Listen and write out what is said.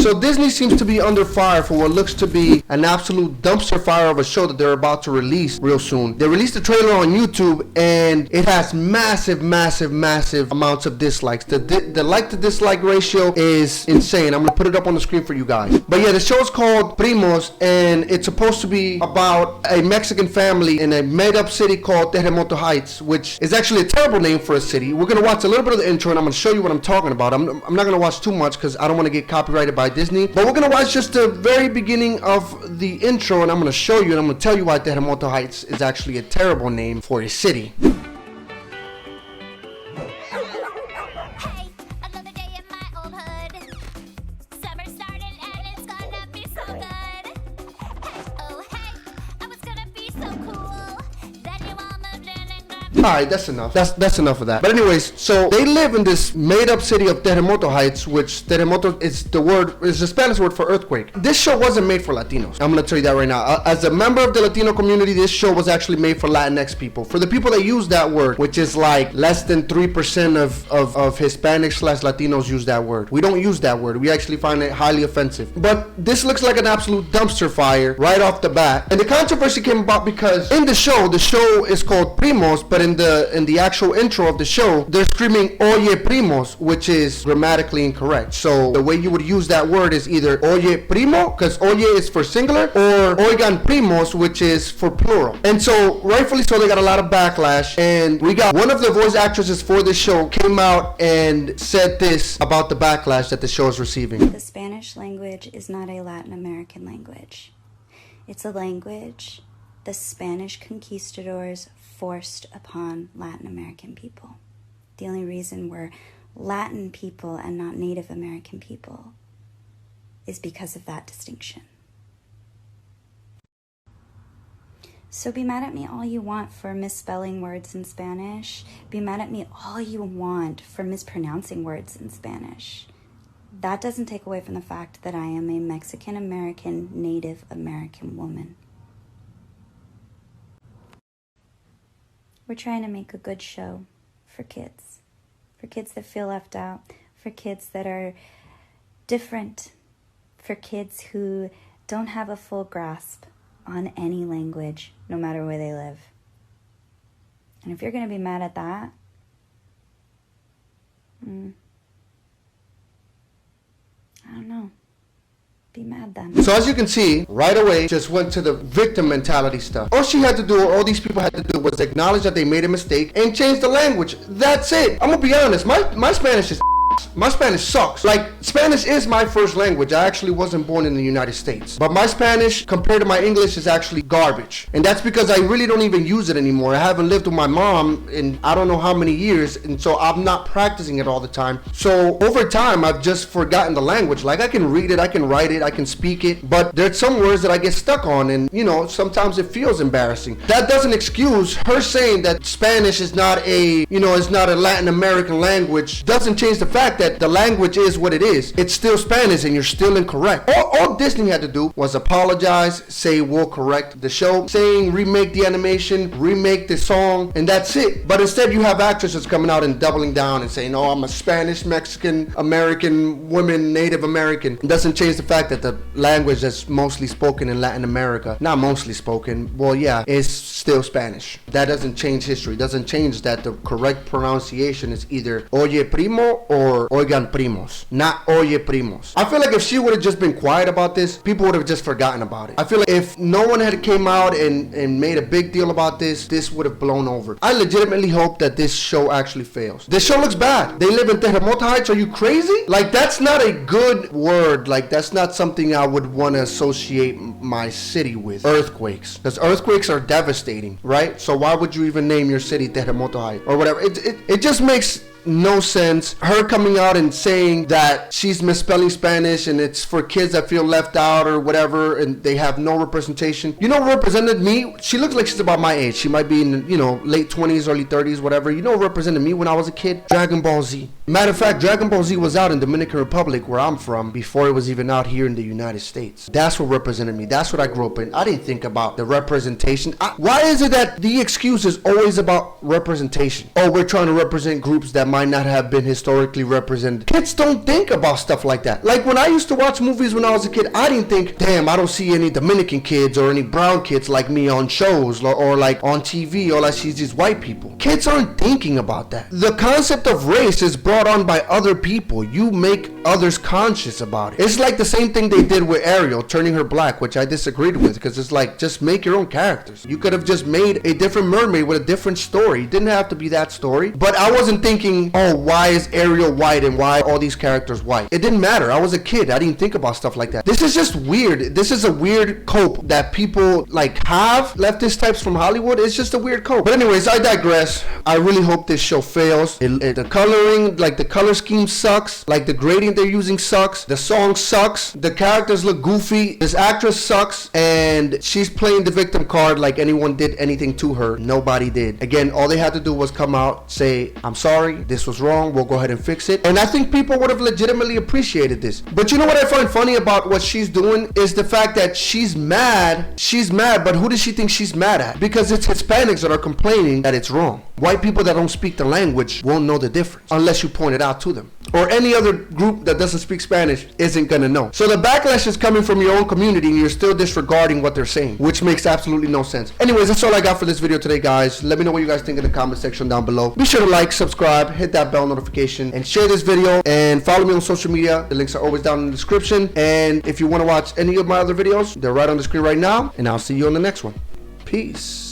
So Disney seems to be under fire for what looks to be an absolute dumpster fire of a show that they're about to release real soon. They released a trailer on YouTube and it has massive amounts of dislikes. The like to dislike ratio is insane. I'm gonna put it up on the screen for you guys. But yeah, the show is called Primos and it's supposed to be about a Mexican family in a made up city called Terremoto Heights, which is actually a terrible name for a city. We're gonna watch a little bit of the intro and I'm gonna show you what I'm talking about. I'm not gonna watch too much because I don't want to get copyrighted by Disney, but we're gonna watch just the very beginning of the intro and I'm gonna show you and I'm gonna tell you why Terremoto Heights is actually a terrible name for a city. Alright, that's enough. That's enough of that. But anyways, so they live in this made-up city of Terremoto Heights, which Terremoto is the Spanish word for earthquake. This show wasn't made for Latinos. I'm gonna tell you that right now. As a member of the Latino community, this show was actually made for Latinx people. For the people that use that word, which is like less than 3% of Hispanics/Latinos use that word. We don't use that word. We actually find it highly offensive. But this looks like an absolute dumpster fire right off the bat. And the controversy came about because in the show is called Primos, but in the actual intro of the show, they're screaming Oye Primos, which is grammatically incorrect. So the way you would use that word is either Oye Primo, because Oye is for singular, or Oigan Primos, which is for plural. And so rightfully so, they got a lot of backlash. And we got one of the voice actresses for this show came out and said this about the backlash that the show is receiving. The Spanish language is not a Latin American language. It's a language the Spanish conquistadors forced upon Latin American people. The only reason we're Latin people and not Native American people is because of that distinction. So be mad at me all you want for misspelling words in Spanish. Be mad at me all you want for mispronouncing words in Spanish. That doesn't take away from the fact that I am a Mexican American, Native American woman. We're trying to make a good show for kids that feel left out, for kids that are different, for kids who don't have a full grasp on any language, no matter where they live. And if you're going to be mad at that, I don't know. Be mad then. So as you can see, right away, just went to the victim mentality stuff. All she had to do, or all these people had to do, was acknowledge that they made a mistake and change the language. That's it. I'm gonna be honest, my Spanish is my Spanish sucks. Like, Spanish is my first language. I actually wasn't born in the United States. But my Spanish, compared to my English, is actually garbage. And that's because I really don't even use it anymore. I haven't lived with my mom in I don't know how many years, and so I'm not practicing it all the time. So over time, I've just forgotten the language. Like, I can read it, I can write it, I can speak it, but there's some words that I get stuck on, and you know, sometimes it feels embarrassing. That doesn't excuse her saying that Spanish is not a, you know, it's not a Latin American language. Doesn't change the fact that the language is what it is. It's still Spanish and you're still incorrect. All Disney had to do was apologize, say we'll correct the show, saying remake the animation, remake the song, and that's it. But instead you have actresses coming out and doubling down and saying, oh, I'm a Spanish, Mexican, American woman, Native American. It doesn't change the fact that the language that's mostly spoken in Latin America, not mostly spoken, well yeah, is still Spanish. That doesn't change history. It doesn't change that the correct pronunciation is either Oye Primo or Oigan Primos, not Oye Primos. I feel like if she would have just been quiet about this, people would have just forgotten about it. I feel like if no one had came out and made a big deal about this, this would have blown over. I legitimately hope that this show actually fails. This show looks bad. They live in Terremoto Heights. Are you crazy? Like, that's not a good word. Like, that's not something I would want to associate my city with. Earthquakes. Because earthquakes are devastating, right? So why would you even name your city Terremoto Heights or whatever? It just makes no sense. Her coming out and saying that she's misspelling Spanish and it's for kids that feel left out or whatever and they have no representation. You know what represented me? She looks like she's about my age. She might be in, you know, late 20s, early 30s, whatever. You know what represented me when I was a kid? Dragon Ball Z. Matter of fact, Dragon Ball Z was out in Dominican Republic, where I'm from, before it was even out here in the United States. That's what represented me. That's what I grew up in. I didn't think about the representation. Why is it that the excuse is always about representation? Oh, we're trying to represent groups that might not have been historically represented. Kids don't think about stuff like that. Like when I used to watch movies when I was a kid, I didn't think, damn, I don't see any Dominican kids or any brown kids like me on shows or like on TV. All I see is these white people. Kids aren't thinking about that. The concept of race is brought on by other people. You make others conscious about it. It's like the same thing they did with Ariel, turning her black, which I disagreed with, because it's like, just make your own characters. You could have just made a different mermaid with a different story. It didn't have to be that story. But I wasn't thinking, oh, why is Ariel white and why are all these characters white? It didn't matter. I was a kid. I didn't think about stuff like that. This is just weird. This is a weird cope that people like have, leftist types from Hollywood. It's just a weird cope. But anyways, I digress. I really hope this show fails. The coloring, like the color scheme sucks. Like the grading they're using sucks. The song sucks. The characters look goofy. This actress sucks. And she's playing the victim card like anyone did anything to her. Nobody did. Again, all they had to do was come out, say, I'm sorry, this was wrong, we'll go ahead and fix it. And I think people would have legitimately appreciated this. But you know what I find funny about what she's doing is the fact that she's mad, but who does she think she's mad at? Because it's Hispanics that are complaining that it's wrong. White people that don't speak the language won't know the difference unless you point it out to them. Or any other group that doesn't speak Spanish isn't gonna know. So the backlash is coming from your own community and you're still disregarding what they're saying, which makes absolutely no sense. Anyways, that's all I got for this video today, guys. Let me know what you guys think in the comment section down below. Be sure to like, subscribe, hit that bell notification, and share this video, and follow me on social media. The links are always down in the description. And if you want to watch any of my other videos, they're right on the screen right now, and I'll see you on the next one. Peace.